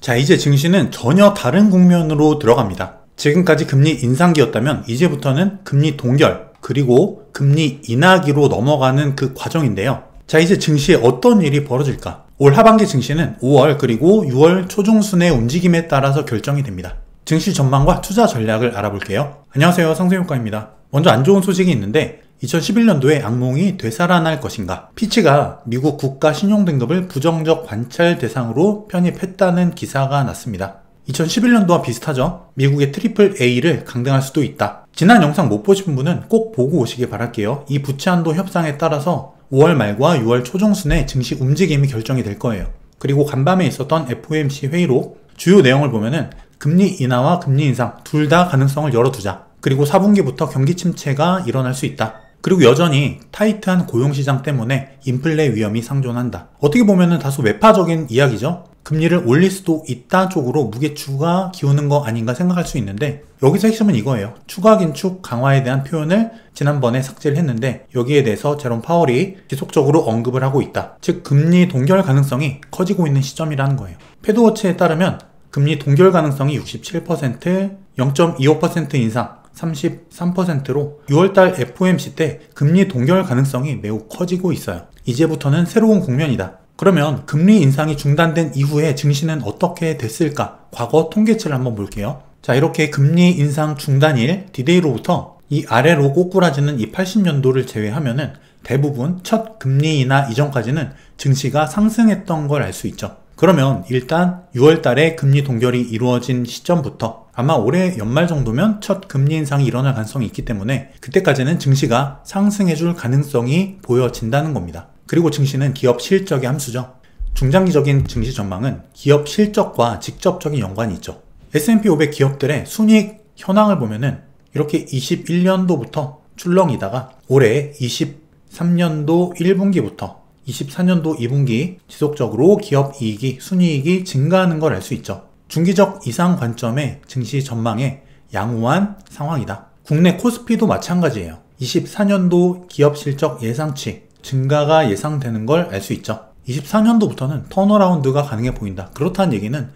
자, 이제 증시는 전혀 다른 국면으로 들어갑니다. 지금까지 금리 인상기였다면 이제부터는 금리 동결, 그리고 금리 인하기로 넘어가는 그 과정인데요. 자, 이제 증시에 어떤 일이 벌어질까? 올 하반기 증시는 5월 그리고 6월 초중순의 움직임에 따라서 결정이 됩니다. 증시 전망과 투자 전략을 알아볼게요. 안녕하세요, 상세효과입니다. 먼저 안 좋은 소식이 있는데 2011년도에 악몽이 되살아날 것인가? 피치가 미국 국가 신용등급을 부정적 관찰 대상으로 편입했다는 기사가 났습니다. 2011년도와 비슷하죠? 미국의 트리플 A를 강등할 수도 있다. 지난 영상 못 보신 분은 꼭 보고 오시길 바랄게요. 이 부채한도 협상에 따라서 5월 말과 6월 초중순에 증시 움직임이 결정이 될 거예요. 그리고 간밤에 있었던 FOMC 회의록 주요 내용을 보면은 금리 인하와 금리 인상 둘 다 가능성을 열어두자. 그리고 4분기부터 경기 침체가 일어날 수 있다. 그리고 여전히 타이트한 고용시장 때문에 인플레 위험이 상존한다. 어떻게 보면은 다소 매파적인 이야기죠. 금리를 올릴 수도 있다 쪽으로 무게추가 기우는 거 아닌가 생각할 수 있는데, 여기서 핵심은 이거예요. 추가 긴축 강화에 대한 표현을 지난번에 삭제를 했는데 여기에 대해서 제롬 파월이 지속적으로 언급을 하고 있다. 즉 금리 동결 가능성이 커지고 있는 시점이라는 거예요. 패드워치에 따르면 금리 동결 가능성이 67%, 0.25% 인상 33%로 6월달 FOMC 때 금리 동결 가능성이 매우 커지고 있어요. 이제부터는 새로운 국면이다. 그러면 금리 인상이 중단된 이후에 증시는 어떻게 됐을까? 과거 통계치를 한번 볼게요. 자, 이렇게 금리 인상 중단일 디데이로부터 이 아래로 꼬꾸라지는 이 80년도를 제외하면은 대부분 첫 금리 인하 이전까지는 증시가 상승했던 걸 알 수 있죠. 그러면 일단 6월 달에 금리 동결이 이루어진 시점부터 아마 올해 연말 정도면 첫 금리 인상이 일어날 가능성이 있기 때문에 그때까지는 증시가 상승해줄 가능성이 보여진다는 겁니다. 그리고 증시는 기업 실적의 함수죠. 중장기적인 증시 전망은 기업 실적과 직접적인 연관이 있죠. S&P 500 기업들의 순이익 현황을 보면은 이렇게 21년도부터 출렁이다가 올해 23년도 1분기부터 24년도 2분기 지속적으로 기업 이익이, 순이익이 증가하는 걸 알 수 있죠. 중기적 이상 관점의 증시 전망에 양호한 상황이다. 국내 코스피도 마찬가지예요. 24년도 기업 실적 예상치 증가가 예상되는 걸 알 수 있죠. 24년도부터는 턴어라운드가 가능해 보인다. 그렇다는 얘기는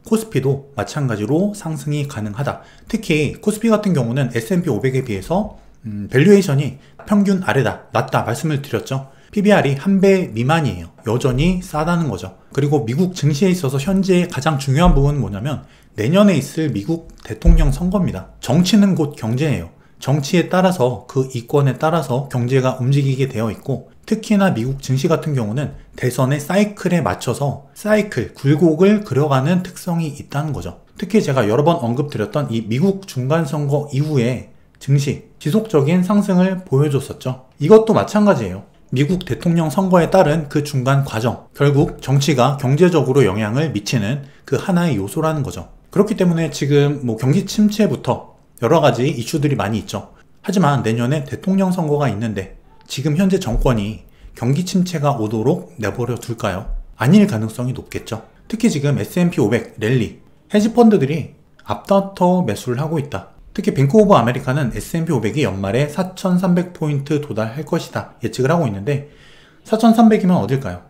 코스피도 마찬가지로 상승이 가능하다. 특히 코스피 같은 경우는 S&P 500에 비해서 밸류에이션이 평균 아래다, 낮다 말씀을 드렸죠. PBR이 1배 미만이에요. 여전히 싸다는 거죠. 그리고 미국 증시에 있어서 현재 가장 중요한 부분은 뭐냐면 내년에 있을 미국 대통령 선거입니다. 정치는 곧 경제예요. 정치에 따라서 그 이권에 따라서 경제가 움직이게 되어 있고, 특히나 미국 증시 같은 경우는 대선의 사이클에 맞춰서 사이클, 굴곡을 그려가는 특성이 있다는 거죠. 특히 제가 여러 번 언급드렸던 이 미국 중간선거 이후에 증시 지속적인 상승을 보여줬었죠. 이것도 마찬가지예요. 미국 대통령 선거에 따른 그 중간 과정, 결국 정치가 경제적으로 영향을 미치는 그 하나의 요소라는 거죠. 그렇기 때문에 지금 경기 침체부터 여러 가지 이슈들이 많이 있죠. 하지만 내년에 대통령 선거가 있는데 지금 현재 정권이 경기 침체가 오도록 내버려 둘까요? 아닐 가능성이 높겠죠. 특히 지금 S&P 500 랠리, 헤지펀드들이 앞다퉈 매수를 하고 있다. 특히 뱅크 오브 아메리카는 S&P 500이 연말에 4,300포인트 도달할 것이다 예측을 하고 있는데 4,300이면 어딜까요?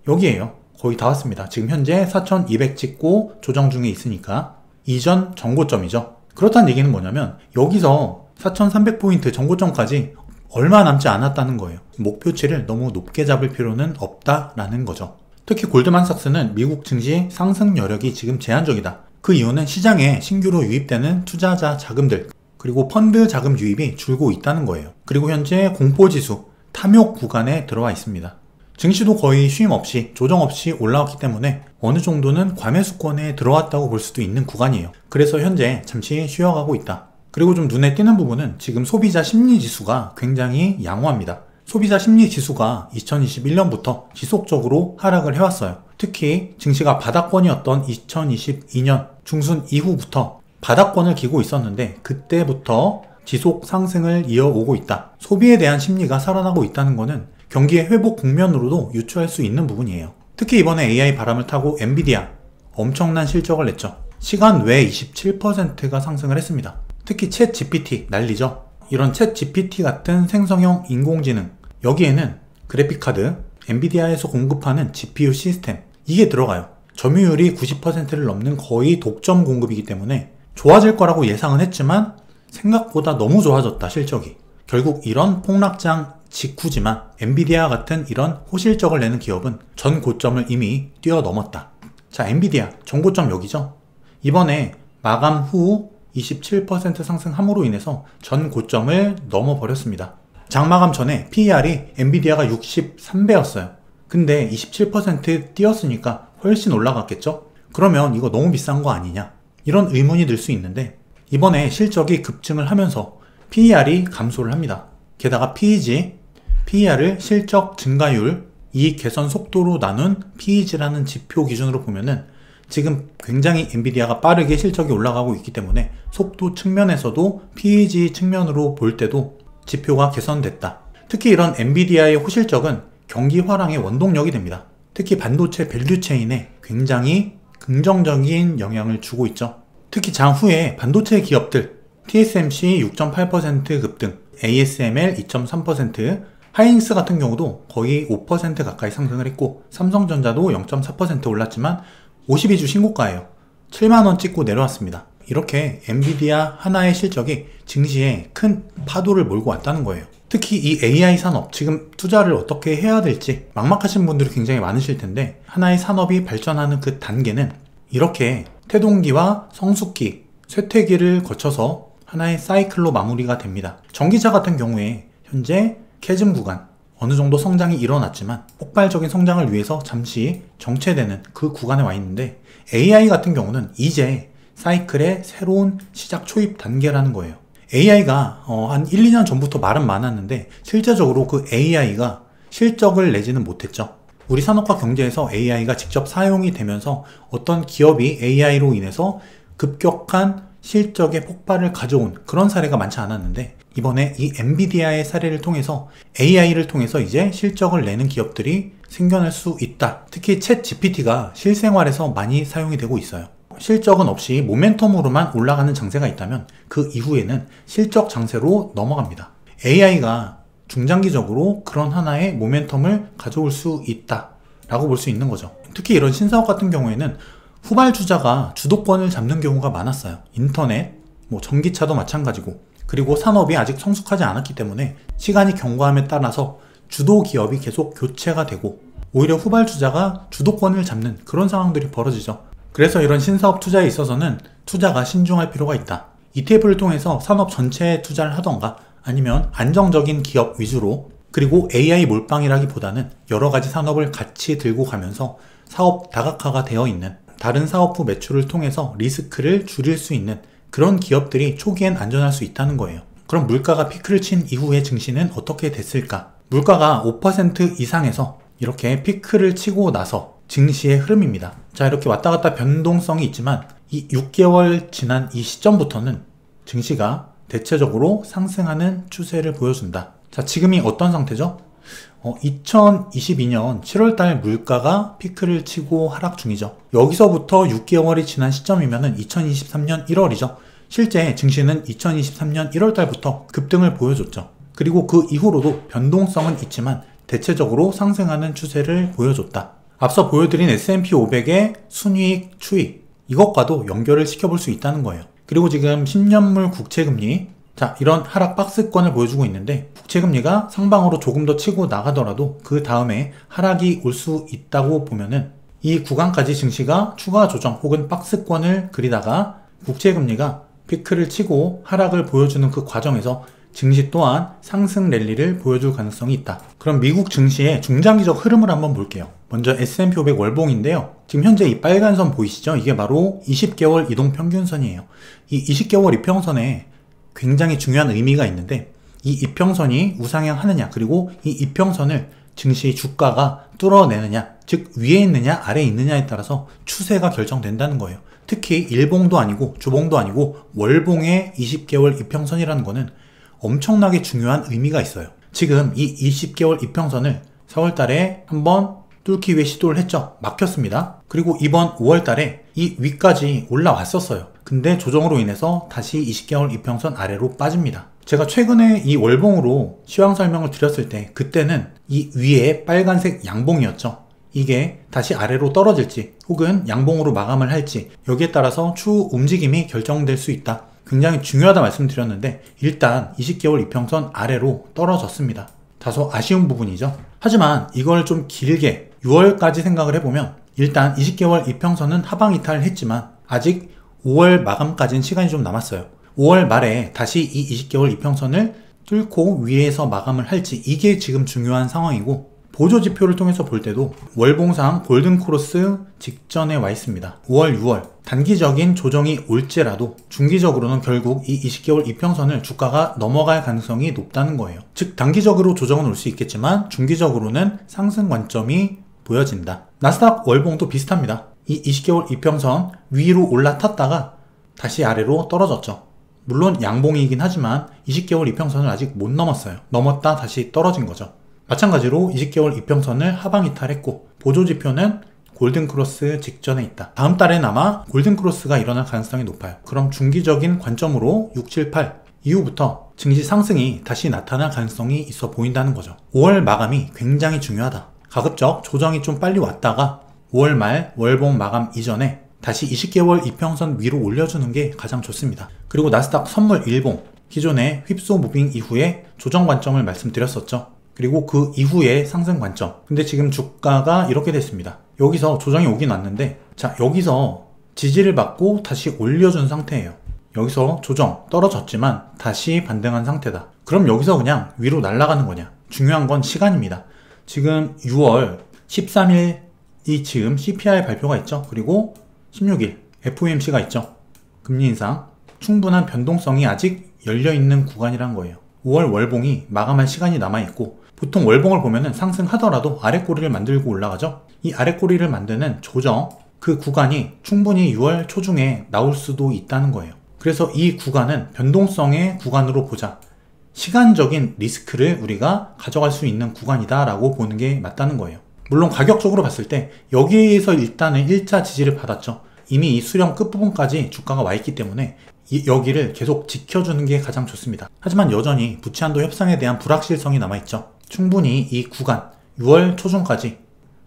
여기에요. 거의 다 왔습니다. 지금 현재 4,200 찍고 조정 중에 있으니까 이전 정고점이죠. 그렇다는 얘기는 뭐냐면 여기서 4,300포인트 정고점까지 얼마 남지 않았다는 거예요. 목표치를 너무 높게 잡을 필요는 없다라는 거죠. 특히 골드만삭스는 미국 증시 상승 여력이 지금 제한적이다. 그 이유는 시장에 신규로 유입되는 투자자 자금들, 그리고 펀드 자금 유입이 줄고 있다는 거예요. 그리고 현재 공포지수, 탐욕 구간에 들어와 있습니다. 증시도 거의 쉼 없이, 조정 없이 올라왔기 때문에 어느 정도는 과매수권에 들어왔다고 볼 수도 있는 구간이에요. 그래서 현재 잠시 쉬어가고 있다. 그리고 좀 눈에 띄는 부분은 지금 소비자 심리지수가 굉장히 양호합니다. 소비자 심리지수가 2021년부터 지속적으로 하락을 해왔어요. 특히 증시가 바닥권이었던 2022년 중순 이후부터 바닥권을 기고 있었는데 그때부터 지속 상승을 이어오고 있다. 소비에 대한 심리가 살아나고 있다는 것은 경기의 회복 국면으로도 유추할 수 있는 부분이에요. 특히 이번에 AI 바람을 타고 엔비디아 엄청난 실적을 냈죠. 시간 외에 27%가 상승을 했습니다. 특히 챗 GPT 난리죠. 이런 챗 GPT 같은 생성형 인공지능, 여기에는 그래픽카드, 엔비디아에서 공급하는 GPU 시스템, 이게 들어가요. 점유율이 90%를 넘는 거의 독점 공급이기 때문에 좋아질 거라고 예상은 했지만 생각보다 너무 좋아졌다, 실적이. 결국 이런 폭락장 직후지만 엔비디아 같은 이런 호실적을 내는 기업은 전 고점을 이미 뛰어넘었다. 자, 엔비디아 전 고점 여기죠. 이번에 마감 후 27% 상승함으로 인해서 전 고점을 넘어버렸습니다. 장마감 전에 PER이 엔비디아가 63배였어요. 근데 27% 뛰었으니까 훨씬 올라갔겠죠? 그러면 이거 너무 비싼 거 아니냐? 이런 의문이 들 수 있는데 이번에 실적이 급증을 하면서 PER이 감소를 합니다. 게다가 PER을 실적 증가율, 이익 개선 속도로 나눈 PEG라는 지표 기준으로 보면은 지금 굉장히 엔비디아가 빠르게 실적이 올라가고 있기 때문에 속도 측면에서도 PEG 측면으로 볼 때도 지표가 개선됐다. 특히 이런 엔비디아의 호실적은 경기 화랑의 원동력이 됩니다. 특히 반도체 밸류체인에 굉장히 긍정적인 영향을 주고 있죠. 특히 장후에 반도체 기업들 TSMC 6.8% 급등, ASML 2.3%, 하이닉스 같은 경우도 거의 5% 가까이 상승을 했고 삼성전자도 0.4% 올랐지만 52주 신고가예요. 7만원 찍고 내려왔습니다. 이렇게 엔비디아 하나의 실적이 증시에 큰 파도를 몰고 왔다는 거예요. 특히 이 AI 산업, 지금 투자를 어떻게 해야 될지 막막하신 분들이 굉장히 많으실 텐데 하나의 산업이 발전하는 그 단계는 이렇게 태동기와 성숙기, 쇠퇴기를 거쳐서 하나의 사이클로 마무리가 됩니다. 전기차 같은 경우에 현재 캐즘 구간, 어느 정도 성장이 일어났지만 폭발적인 성장을 위해서 잠시 정체되는 그 구간에 와 있는데 AI 같은 경우는 이제 사이클의 새로운 시작 초입 단계라는 거예요. AI가 한 1, 2년 전부터 말은 많았는데 실제적으로 그 AI가 실적을 내지는 못했죠. 우리 산업과 경제에서 AI가 직접 사용이 되면서 어떤 기업이 AI로 인해서 급격한 실적의 폭발을 가져온 그런 사례가 많지 않았는데 이번에 이 엔비디아의 사례를 통해서 AI를 통해서 이제 실적을 내는 기업들이 생겨날 수 있다. 특히 챗 GPT가 실생활에서 많이 사용이 되고 있어요. 실적은 없이 모멘텀으로만 올라가는 장세가 있다면 그 이후에는 실적 장세로 넘어갑니다. AI가 중장기적으로 그런 하나의 모멘텀을 가져올 수 있다 라고 볼 수 있는 거죠. 특히 이런 신사업 같은 경우에는 후발주자가 주도권을 잡는 경우가 많았어요. 인터넷, 전기차도 마찬가지고, 그리고 산업이 아직 성숙하지 않았기 때문에 시간이 경과함에 따라서 주도 기업이 계속 교체가 되고 오히려 후발주자가 주도권을 잡는 그런 상황들이 벌어지죠. 그래서 이런 신사업 투자에 있어서는 투자가 신중할 필요가 있다. ETF를 통해서 산업 전체에 투자를 하던가 아니면 안정적인 기업 위주로, 그리고 AI 몰빵이라기보다는 여러 가지 산업을 같이 들고 가면서 사업 다각화가 되어 있는, 다른 사업부 매출을 통해서 리스크를 줄일 수 있는 그런 기업들이 초기엔 안전할 수 있다는 거예요. 그럼 물가가 피크를 친 이후에 증시는 어떻게 됐을까? 물가가 5% 이상에서 이렇게 피크를 치고 나서 증시의 흐름입니다. 자, 이렇게 왔다 갔다 변동성이 있지만 이 6개월 지난 이 시점부터는 증시가 대체적으로 상승하는 추세를 보여준다. 자, 지금이 어떤 상태죠? 2022년 7월달 물가가 피크를 치고 하락 중이죠. 여기서부터 6개월이 지난 시점이면 2023년 1월이죠. 실제 증시는 2023년 1월달부터 급등을 보여줬죠. 그리고 그 이후로도 변동성은 있지만 대체적으로 상승하는 추세를 보여줬다. 앞서 보여드린 S&P 500의 순이익 추이, 이것과도 연결을 시켜볼 수 있다는 거예요. 그리고 지금 10년물 국채금리, 자, 이런 하락 박스권을 보여주고 있는데 국채금리가 상방으로 조금 더 치고 나가더라도 그 다음에 하락이 올 수 있다고 보면은 이 구간까지 증시가 추가 조정 혹은 박스권을 그리다가 국채금리가 피크를 치고 하락을 보여주는 그 과정에서 증시 또한 상승 랠리를 보여줄 가능성이 있다. 그럼 미국 증시의 중장기적 흐름을 한번 볼게요. 먼저 S&P 500 월봉인데요. 지금 현재 이 빨간 선 보이시죠? 이게 바로 20개월 이동평균선이에요. 이 20개월 이평선에 굉장히 중요한 의미가 있는데 이 이평선이 우상향 하느냐, 그리고 이 이평선을 증시 주가가 뚫어내느냐, 즉 위에 있느냐 아래에 있느냐에 따라서 추세가 결정된다는 거예요. 특히 일봉도 아니고 주봉도 아니고 월봉의 20개월 이평선이라는 거는 엄청나게 중요한 의미가 있어요. 지금 이 20개월 이평선을 4월달에 한번 뚫기 위해 시도를 했죠. 막혔습니다. 그리고 이번 5월달에 이 위까지 올라왔었어요. 근데 조정으로 인해서 다시 20개월 이평선 아래로 빠집니다. 제가 최근에 이 월봉으로 시황 설명을 드렸을 때 그때는 이 위에 빨간색 양봉이었죠. 이게 다시 아래로 떨어질지 혹은 양봉으로 마감을 할지 여기에 따라서 추후 움직임이 결정될 수 있다. 굉장히 중요하다 말씀드렸는데 일단 20개월 이평선 아래로 떨어졌습니다. 다소 아쉬운 부분이죠. 하지만 이걸 좀 길게 6월까지 생각을 해보면 일단 20개월 이평선은 하방 이탈했지만 아직 5월 마감까지는 시간이 좀 남았어요. 5월 말에 다시 이 20개월 이평선을 뚫고 위에서 마감을 할지 이게 지금 중요한 상황이고 보조지표를 통해서 볼 때도 월봉상 골든크로스 직전에 와 있습니다. 5월, 6월 단기적인 조정이 올지라도 중기적으로는 결국 이 20개월 이평선을 주가가 넘어갈 가능성이 높다는 거예요. 즉 단기적으로 조정은 올 수 있겠지만 중기적으로는 상승 관점이 보여진다. 나스닥 월봉도 비슷합니다. 이 20개월 이평선 위로 올라탔다가 다시 아래로 떨어졌죠. 물론 양봉이긴 하지만 20개월 이평선을 아직 못 넘었어요. 넘었다 다시 떨어진 거죠. 마찬가지로 20개월 이평선을 하방 이탈했고 보조지표는 골든크로스 직전에 있다. 다음 달엔 아마 골든크로스가 일어날 가능성이 높아요. 그럼 중기적인 관점으로 6, 7, 8 이후부터 증시 상승이 다시 나타날 가능성이 있어 보인다는 거죠. 5월 마감이 굉장히 중요하다. 가급적 조정이 좀 빨리 왔다가 5월 말 월봉 마감 이전에 다시 20개월 이평선 위로 올려주는 게 가장 좋습니다. 그리고 나스닥 선물 일봉 기존의 휩소 무빙 이후에 조정 관점을 말씀드렸었죠. 그리고 그 이후에 상승 관점. 근데 지금 주가가 이렇게 됐습니다. 여기서 조정이 오긴 왔는데 자 여기서 지지를 받고 다시 올려준 상태예요. 여기서 조정 떨어졌지만 다시 반등한 상태다. 그럼 여기서 그냥 위로 날아가는 거냐? 중요한 건 시간입니다. 지금 6월 13일이 지금 CPI 발표가 있죠. 그리고 16일 FOMC가 있죠. 금리 인상 충분한 변동성이 아직 열려있는 구간이란 거예요. 5월 월봉이 마감할 시간이 남아있고 보통 월봉을 보면은 상승하더라도 아랫꼬리를 만들고 올라가죠. 이 아랫꼬리를 만드는 조정 그 구간이 충분히 6월 초중에 나올 수도 있다는 거예요. 그래서 이 구간은 변동성의 구간으로 보자. 시간적인 리스크를 우리가 가져갈 수 있는 구간이다 라고 보는 게 맞다는 거예요. 물론 가격적으로 봤을 때 여기에서 일단은 1차 지지를 받았죠. 이미 이 수렴 끝부분까지 주가가 와 있기 때문에 여기를 계속 지켜주는 게 가장 좋습니다. 하지만 여전히 부채한도 협상에 대한 불확실성이 남아있죠. 충분히 이 구간 6월 초중까지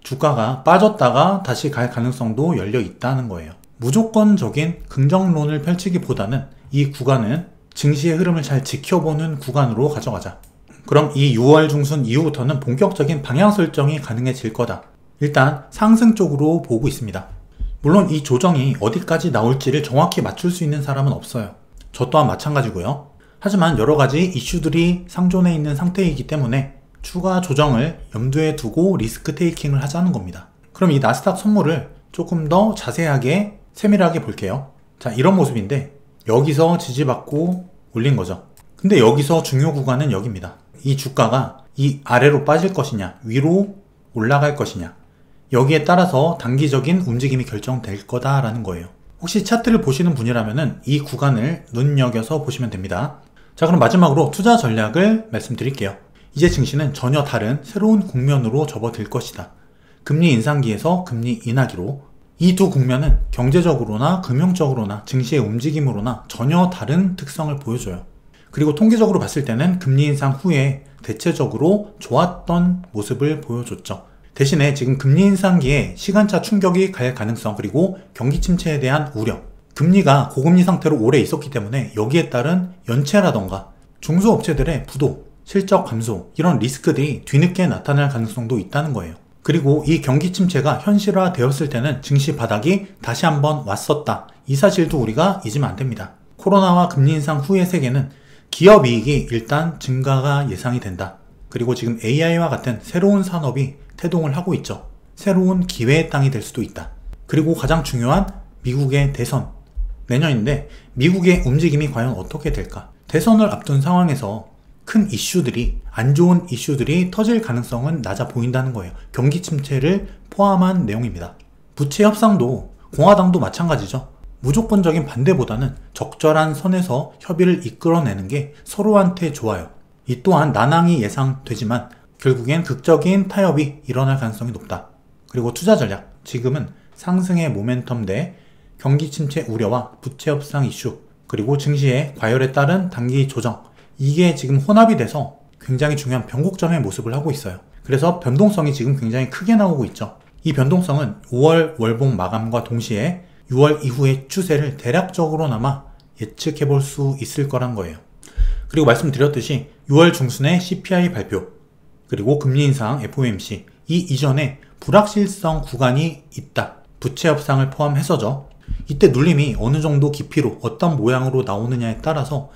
주가가 빠졌다가 다시 갈 가능성도 열려 있다는 거예요. 무조건적인 긍정론을 펼치기보다는 이 구간은 증시의 흐름을 잘 지켜보는 구간으로 가져가자. 그럼 이 6월 중순 이후부터는 본격적인 방향 설정이 가능해질 거다. 일단 상승 쪽으로 보고 있습니다. 물론 이 조정이 어디까지 나올지를 정확히 맞출 수 있는 사람은 없어요. 저 또한 마찬가지고요. 하지만 여러가지 이슈들이 상존해 있는 상태이기 때문에 추가 조정을 염두에 두고 리스크 테이킹을 하자는 겁니다. 그럼 이 나스닥 선물을 조금 더 자세하게 세밀하게 볼게요. 자, 이런 모습인데 여기서 지지받고 올린 거죠. 근데 여기서 중요 구간은 여기입니다. 이 주가가 이 아래로 빠질 것이냐 위로 올라갈 것이냐 여기에 따라서 단기적인 움직임이 결정될 거다라는 거예요. 혹시 차트를 보시는 분이라면 이 구간을 눈여겨서 보시면 됩니다. 자, 그럼 마지막으로 투자 전략을 말씀드릴게요. 이제 증시는 전혀 다른 새로운 국면으로 접어들 것이다. 금리 인상기에서 금리 인하기로 이 두 국면은 경제적으로나 금융적으로나 증시의 움직임으로나 전혀 다른 특성을 보여줘요. 그리고 통계적으로 봤을 때는 금리 인상 후에 대체적으로 좋았던 모습을 보여줬죠. 대신에 지금 금리 인상기에 시간차 충격이 갈 가능성 그리고 경기 침체에 대한 우려 금리가 고금리 상태로 오래 있었기 때문에 여기에 따른 연체라던가 중소업체들의 부도, 실적 감소 이런 리스크들이 뒤늦게 나타날 가능성도 있다는 거예요. 그리고 이 경기 침체가 현실화 되었을 때는 증시 바닥이 다시 한번 왔었다. 이 사실도 우리가 잊으면 안 됩니다. 코로나와 금리 인상 후의 세계는 기업 이익이 일단 증가가 예상이 된다. 그리고 지금 AI와 같은 새로운 산업이 태동을 하고 있죠. 새로운 기회의 땅이 될 수도 있다. 그리고 가장 중요한 미국의 대선 내년인데 미국의 움직임이 과연 어떻게 될까? 대선을 앞둔 상황에서 큰 이슈들이 안 좋은 이슈들이 터질 가능성은 낮아 보인다는 거예요. 경기 침체를 포함한 내용입니다. 부채 협상도 공화당도 마찬가지죠. 무조건적인 반대보다는 적절한 선에서 협의를 이끌어내는 게 서로한테 좋아요. 이 또한 난항이 예상되지만 결국엔 극적인 타협이 일어날 가능성이 높다. 그리고 투자 전략, 지금은 상승의 모멘텀 대 경기 침체 우려와 부채 협상 이슈, 그리고 증시의 과열에 따른 단기 조정, 이게 지금 혼합이 돼서 굉장히 중요한 변곡점의 모습을 하고 있어요. 그래서 변동성이 지금 굉장히 크게 나오고 있죠. 이 변동성은 5월 월봉 마감과 동시에 6월 이후의 추세를 대략적으로나마 예측해 볼 수 있을 거란 거예요. 그리고 말씀드렸듯이 6월 중순에 CPI 발표, 그리고 금리 인상 FOMC, 이 이전에 불확실성 구간이 있다. 부채 협상을 포함해서죠. 이때 눌림이 어느 정도 깊이로 어떤 모양으로 나오느냐에 따라서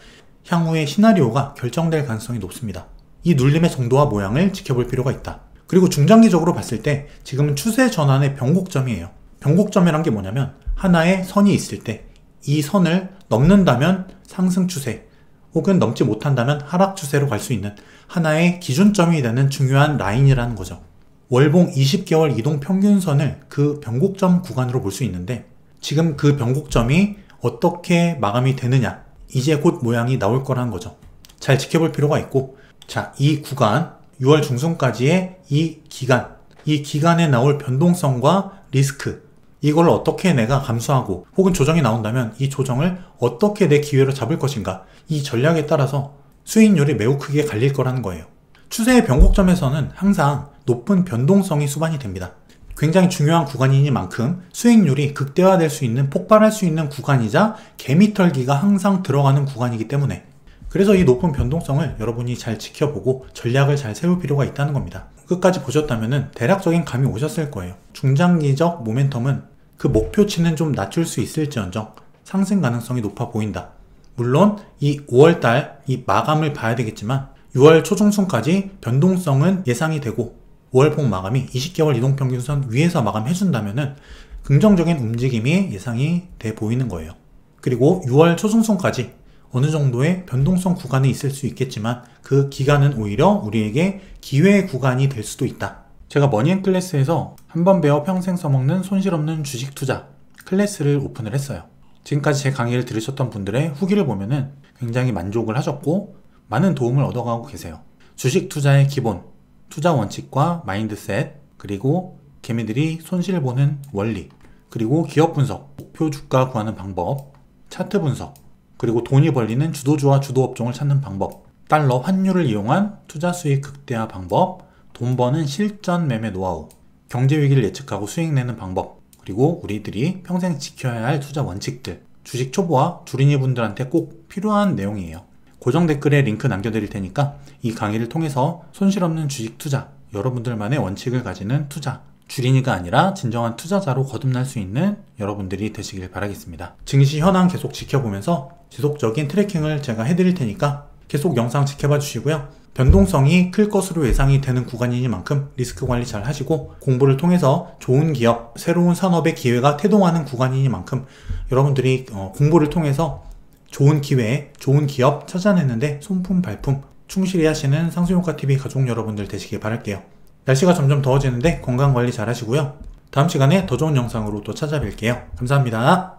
향후의 시나리오가 결정될 가능성이 높습니다. 이 눌림의 정도와 모양을 지켜볼 필요가 있다. 그리고 중장기적으로 봤을 때 지금은 추세 전환의 변곡점이에요. 변곡점이란 게 뭐냐면 하나의 선이 있을 때 이 선을 넘는다면 상승 추세, 혹은 넘지 못한다면 하락 추세로 갈 수 있는 하나의 기준점이 되는 중요한 라인이라는 거죠. 월봉 20개월 이동 평균선을 그 변곡점 구간으로 볼 수 있는데 지금 그 변곡점이 어떻게 마감이 되느냐, 이제 곧 모양이 나올 거라는 거죠. 잘 지켜볼 필요가 있고, 자, 이 구간 6월 중순까지의 이 기간에 나올 변동성과 리스크, 이걸 어떻게 내가 감수하고 혹은 조정이 나온다면 이 조정을 어떻게 내 기회로 잡을 것인가, 이 전략에 따라서 수익률이 매우 크게 갈릴 거라는 거예요. 추세의 변곡점에서는 항상 높은 변동성이 수반이 됩니다. 굉장히 중요한 구간이니만큼 수익률이 극대화될 수 있는, 폭발할 수 있는 구간이자 개미털기가 항상 들어가는 구간이기 때문에, 그래서 이 높은 변동성을 여러분이 잘 지켜보고 전략을 잘 세울 필요가 있다는 겁니다. 끝까지 보셨다면 대략적인 감이 오셨을 거예요. 중장기적 모멘텀은 그 목표치는 좀 낮출 수 있을지언정 상승 가능성이 높아 보인다. 물론 이 5월달 이 마감을 봐야 되겠지만 6월 초중순까지 변동성은 예상이 되고 5월봉 마감이 20개월 이동평균선 위에서 마감해준다면 긍정적인 움직임이 예상이 돼 보이는 거예요. 그리고 6월 초중순까지 어느 정도의 변동성 구간이 있을 수 있겠지만 그 기간은 오히려 우리에게 기회의 구간이 될 수도 있다. 제가 머니앤클래스에서 한번 배워 평생 써먹는 손실 없는 주식 투자 클래스를 오픈을 했어요. 지금까지 제 강의를 들으셨던 분들의 후기를 보면은 굉장히 만족을 하셨고 많은 도움을 얻어가고 계세요. 주식 투자의 기본, 투자 원칙과 마인드셋, 그리고 개미들이 손실 보는 원리, 그리고 기업 분석, 목표 주가 구하는 방법, 차트 분석, 그리고 돈이 벌리는 주도주와 주도업종을 찾는 방법, 달러 환율을 이용한 투자 수익 극대화 방법, 돈 버는 실전 매매 노하우, 경제 위기를 예측하고 수익 내는 방법, 그리고 우리들이 평생 지켜야 할 투자 원칙들, 주식 초보와 주린이 분들한테 꼭 필요한 내용이에요. 고정 댓글에 링크 남겨드릴 테니까 이 강의를 통해서 손실 없는 주식 투자, 여러분들만의 원칙을 가지는 투자, 주린이가 아니라 진정한 투자자로 거듭날 수 있는 여러분들이 되시길 바라겠습니다. 증시 현황 계속 지켜보면서 지속적인 트래킹을 제가 해드릴 테니까 계속 영상 지켜봐 주시고요. 변동성이 클 것으로 예상이 되는 구간이니만큼 리스크 관리 잘 하시고 공부를 통해서 좋은 기업, 새로운 산업의 기회가 태동하는 구간이니만큼 여러분들이 공부를 통해서 좋은 기회, 좋은 기업 찾아내는데 손품 발품 충실히 하시는 상수효과TV 가족 여러분들 되시길 바랄게요. 날씨가 점점 더워지는데 건강관리 잘 하시고요. 다음 시간에 더 좋은 영상으로 또 찾아뵐게요. 감사합니다.